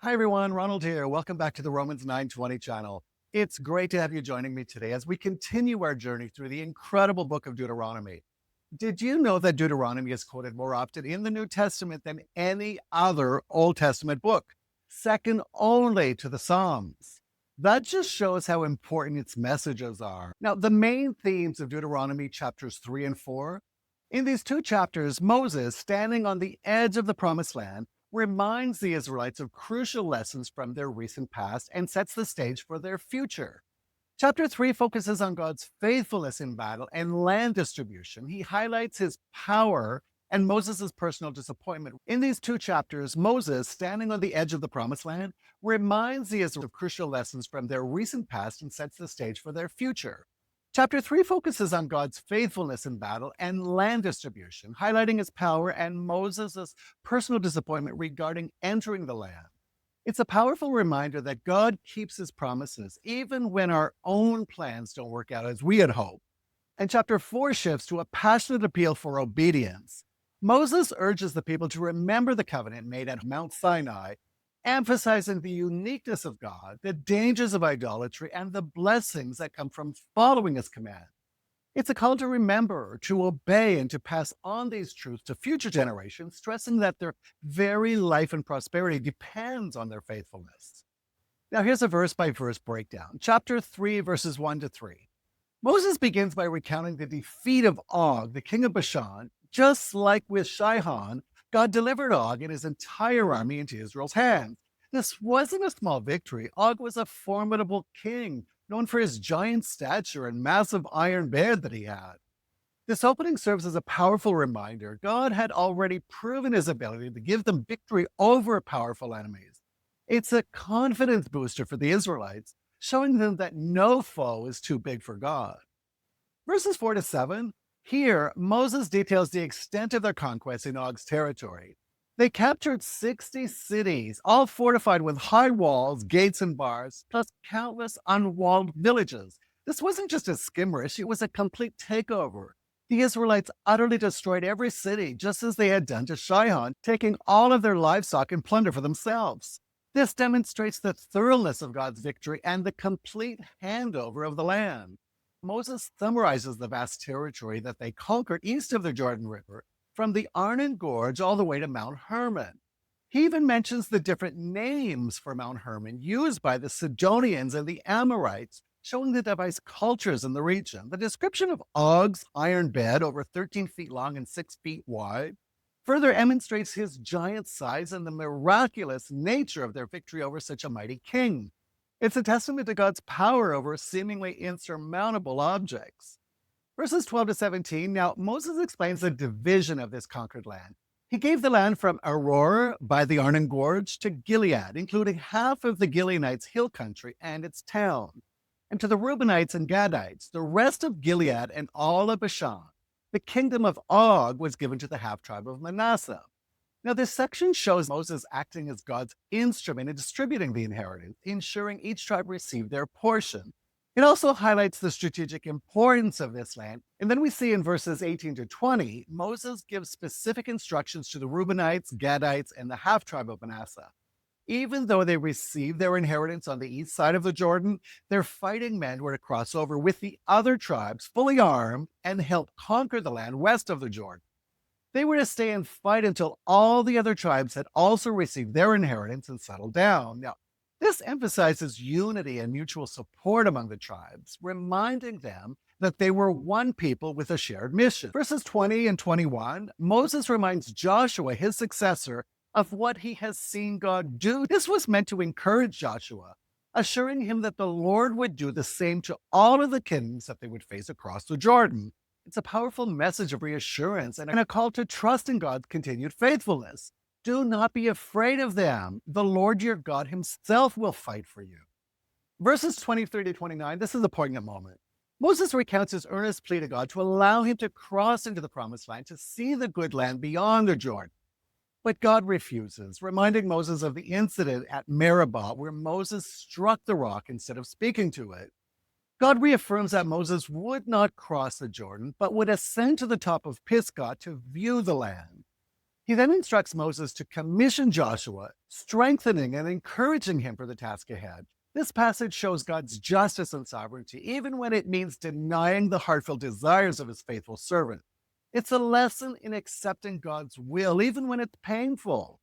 Hi everyone, Ronald here. Welcome back to the Romans 9:20 channel. It's great to have you joining me today as we continue our journey through the incredible book of Deuteronomy. Did you know that Deuteronomy is quoted more often in the New Testament than any other Old Testament book, second only to the Psalms? That just shows how important its messages are. Now, the main themes of Deuteronomy chapters 3 and 4. In these two chapters, Moses, standing on the edge of the promised land, reminds the Israelites of crucial lessons from their recent past and sets the stage for their future. Chapter 3 focuses on God's faithfulness in battle and land distribution. He highlights his power and Moses' personal disappointment. In these two chapters, Moses, standing on the edge of the promised land, reminds the Israelites of crucial lessons from their recent past and sets the stage for their future. Chapter 3 focuses on God's faithfulness in battle and land distribution, highlighting his power and Moses' personal disappointment regarding entering the land. It's a powerful reminder that God keeps his promises, even when our own plans don't work out as we had hoped. And chapter 4 shifts to a passionate appeal for obedience. Moses urges the people to remember the covenant made at Mount Sinai, emphasizing the uniqueness of God, the dangers of idolatry, and the blessings that come from following his command. It's a call to remember, to obey, and to pass on these truths to future generations, stressing that their very life and prosperity depends on their faithfulness. Now, here's a verse by verse breakdown. Chapter 3, verses 1 to 3. Moses begins by recounting the defeat of Og, the king of Bashan. Just like with Sihon, God delivered Og and his entire army into Israel's hands. This wasn't a small victory. Og was a formidable king, known for his giant stature and massive iron bed that he had. This opening serves as a powerful reminder. God had already proven his ability to give them victory over powerful enemies. It's a confidence booster for the Israelites, showing them that no foe is too big for God. Verses 4 to 7. Here, Moses details the extent of their conquest in Og's territory. They captured 60 cities, all fortified with high walls, gates, and bars, plus countless unwalled villages. This wasn't just a skirmish, it was a complete takeover. The Israelites utterly destroyed every city, just as they had done to Sihon, taking all of their livestock and plunder for themselves. This demonstrates the thoroughness of God's victory and the complete handover of the land. Moses summarizes the vast territory that they conquered east of the Jordan River, from the Arnon Gorge all the way to Mount Hermon. He even mentions the different names for Mount Hermon used by the Sidonians and the Amorites, showing the diverse cultures in the region. The description of Og's iron bed, over 13 feet long and 6 feet wide, further demonstrates his giant size and the miraculous nature of their victory over such a mighty king. It's a testament to God's power over seemingly insurmountable objects. Verses 12 to 17. Now, Moses explains the division of this conquered land. He gave the land from Aurora by the Arnon Gorge to Gilead, including half of the Gileadites' hill country and its town, and to the Reubenites and Gadites, the rest of Gilead and all of Bashan. The kingdom of Og was given to the half-tribe of Manasseh. Now, this section shows Moses acting as God's instrument in distributing the inheritance, ensuring each tribe received their portion. It also highlights the strategic importance of this land. And then we see in verses 18 to 20, Moses gives specific instructions to the Reubenites, Gadites, and the half-tribe of Manasseh. Even though they received their inheritance on the east side of the Jordan, their fighting men were to cross over with the other tribes, fully armed, and help conquer the land west of the Jordan. They were to stay and fight until all the other tribes had also received their inheritance and settled down. Now, this emphasizes unity and mutual support among the tribes, reminding them that they were one people with a shared mission. Verses 20 and 21, Moses reminds Joshua, his successor, of what he has seen God do. This was meant to encourage Joshua, assuring him that the Lord would do the same to all of the kingdoms that they would face across the Jordan. It's a powerful message of reassurance and a call to trust in God's continued faithfulness. Do not be afraid of them. The Lord your God himself will fight for you. Verses 23 to 29, this is a poignant moment. Moses recounts his earnest plea to God to allow him to cross into the promised land to see the good land beyond the Jordan. But God refuses, reminding Moses of the incident at Meribah where Moses struck the rock instead of speaking to it. God reaffirms that Moses would not cross the Jordan, but would ascend to the top of Pisgah to view the land. He then instructs Moses to commission Joshua, strengthening and encouraging him for the task ahead. This passage shows God's justice and sovereignty, even when it means denying the heartfelt desires of his faithful servant. It's a lesson in accepting God's will, even when it's painful.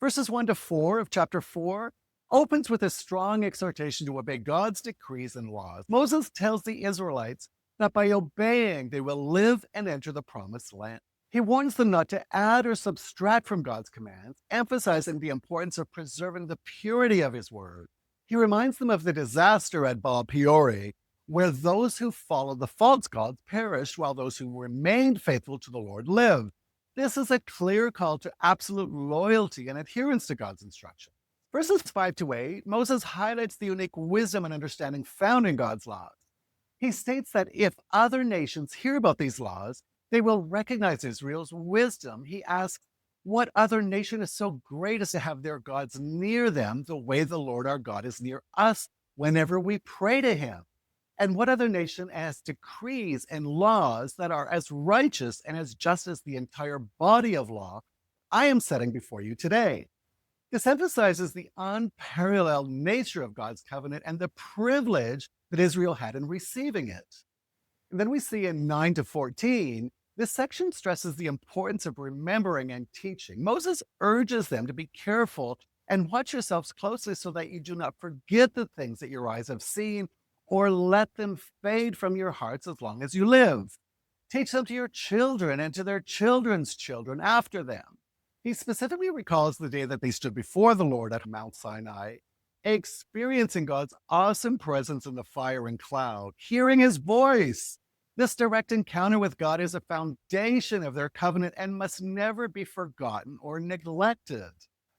Verses 1 to 4 of chapter 4 opens with a strong exhortation to obey God's decrees and laws. Moses tells the Israelites that by obeying, they will live and enter the promised land. He warns them not to add or subtract from God's commands, emphasizing the importance of preserving the purity of his word. He reminds them of the disaster at Baal Peori, where those who followed the false gods perished while those who remained faithful to the Lord lived. This is a clear call to absolute loyalty and adherence to God's instruction. Verses 5 to 8, Moses highlights the unique wisdom and understanding found in God's laws. He states that if other nations hear about these laws, they will recognize Israel's wisdom. He asks, what other nation is so great as to have their gods near them the way the Lord our God is near us whenever we pray to him? And what other nation has decrees and laws that are as righteous and as just as the entire body of law I am setting before you today? This emphasizes the unparalleled nature of God's covenant and the privilege that Israel had in receiving it. And then we see in 9 to 14, this section stresses the importance of remembering and teaching. Moses urges them to be careful and watch yourselves closely so that you do not forget the things that your eyes have seen or let them fade from your hearts as long as you live. Teach them to your children and to their children's children after them. He specifically recalls the day that they stood before the Lord at Mount Sinai, experiencing God's awesome presence in the fire and cloud, hearing his voice. This direct encounter with God is a foundation of their covenant and must never be forgotten or neglected.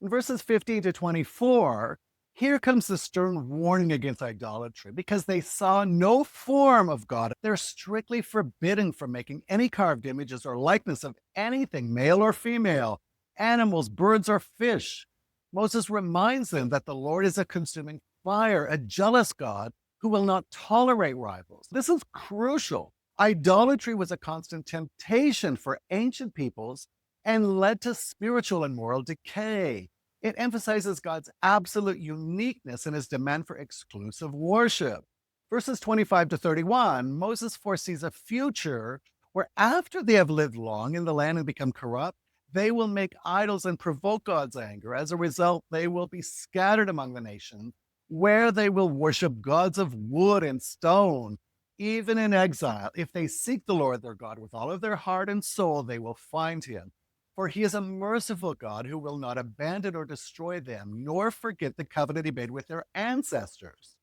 In verses 15 to 24, here comes the stern warning against idolatry. Because they saw no form of God, they're strictly forbidden from making any carved images or likeness of anything, male or female, animals, birds, or fish. Moses reminds them that the Lord is a consuming fire, a jealous God who will not tolerate rivals. This is crucial. Idolatry was a constant temptation for ancient peoples and led to spiritual and moral decay. It emphasizes God's absolute uniqueness and his demand for exclusive worship. Verses 25 to 31, Moses foresees a future where after they have lived long in the land and become corrupt, they will make idols and provoke God's anger. As a result, they will be scattered among the nations, where they will worship gods of wood and stone. Even in exile, if they seek the Lord their God with all of their heart and soul, they will find him. For he is a merciful God who will not abandon or destroy them, nor forget the covenant he made with their ancestors.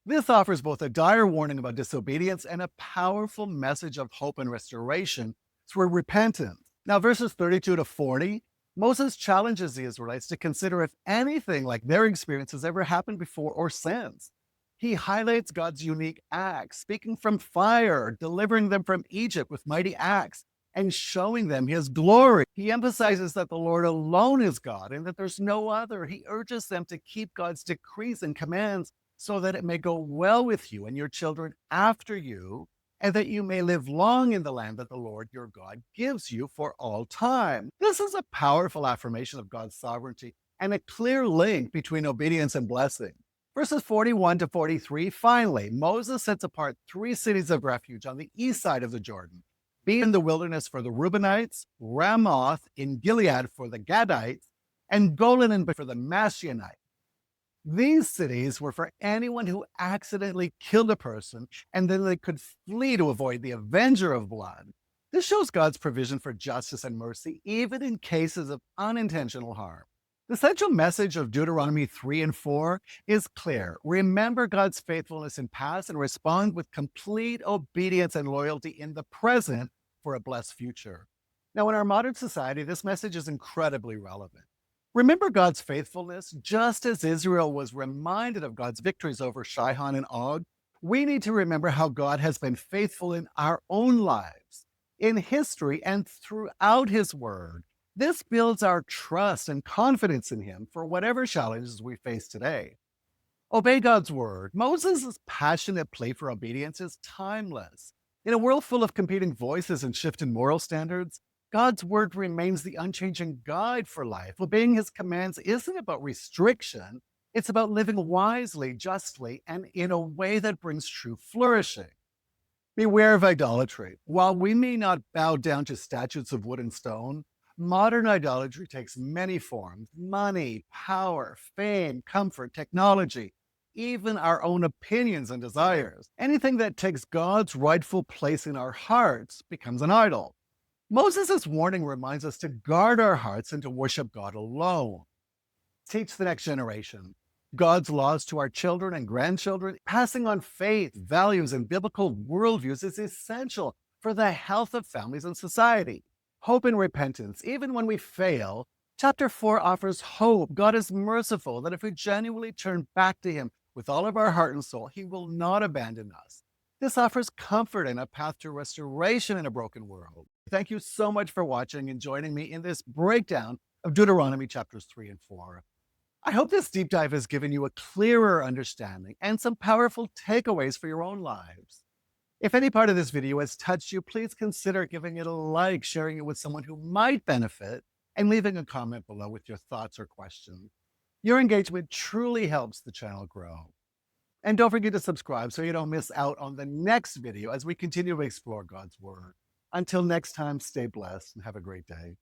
This offers both a dire warning about disobedience and a powerful message of hope and restoration through repentance. Now, verses 32 to 40, Moses challenges the Israelites to consider if anything like their experience has ever happened before or since. He highlights God's unique acts, speaking from fire, delivering them from Egypt with mighty acts, and showing them his glory. He emphasizes that the Lord alone is God and that there's no other. He urges them to keep God's decrees and commands so that it may go well with you and your children after you, and that you may live long in the land that the Lord your God gives you for all time. This is a powerful affirmation of God's sovereignty and a clear link between obedience and blessing. Verses 41 to 43, finally, Moses sets apart 3 cities of refuge on the east side of the Jordan, be in the wilderness for the Reubenites, Ramoth in Gilead for the Gadites, and Golan for the Mashanites. These cities were for anyone who accidentally killed a person, and then they could flee to avoid the avenger of blood. This shows God's provision for justice and mercy, even in cases of unintentional harm. The central message of Deuteronomy 3 and 4 is clear. Remember God's faithfulness in past and respond with complete obedience and loyalty in the present for a blessed future. Now, in our modern society, this message is incredibly relevant. Remember God's faithfulness, just as Israel was reminded of God's victories over Sihon and Og. We need to remember how God has been faithful in our own lives, in history, and throughout his word. This builds our trust and confidence in him for whatever challenges we face today. Obey God's word. Moses' passionate plea for obedience is timeless. In a world full of competing voices and shifting moral standards, God's word remains the unchanging guide for life. Obeying his commands isn't about restriction, it's about living wisely, justly, and in a way that brings true flourishing. Beware of idolatry. While we may not bow down to statues of wood and stone, modern idolatry takes many forms: money, power, fame, comfort, technology, even our own opinions and desires. Anything that takes God's rightful place in our hearts becomes an idol. Moses' warning reminds us to guard our hearts and to worship God alone. Teach the next generation God's laws to our children and grandchildren. Passing on faith, values, and biblical worldviews is essential for the health of families and society. Hope and repentance, even when we fail. Chapter 4 offers hope. God is merciful, that if we genuinely turn back to him with all of our heart and soul, he will not abandon us. This offers comfort and a path to restoration in a broken world. Thank you so much for watching and joining me in this breakdown of Deuteronomy chapters 3 and 4. I hope this deep dive has given you a clearer understanding and some powerful takeaways for your own lives. If any part of this video has touched you, please consider giving it a like, sharing it with someone who might benefit, and leaving a comment below with your thoughts or questions. Your engagement truly helps the channel grow. And don't forget to subscribe so you don't miss out on the next video as we continue to explore God's Word. Until next time, stay blessed and have a great day.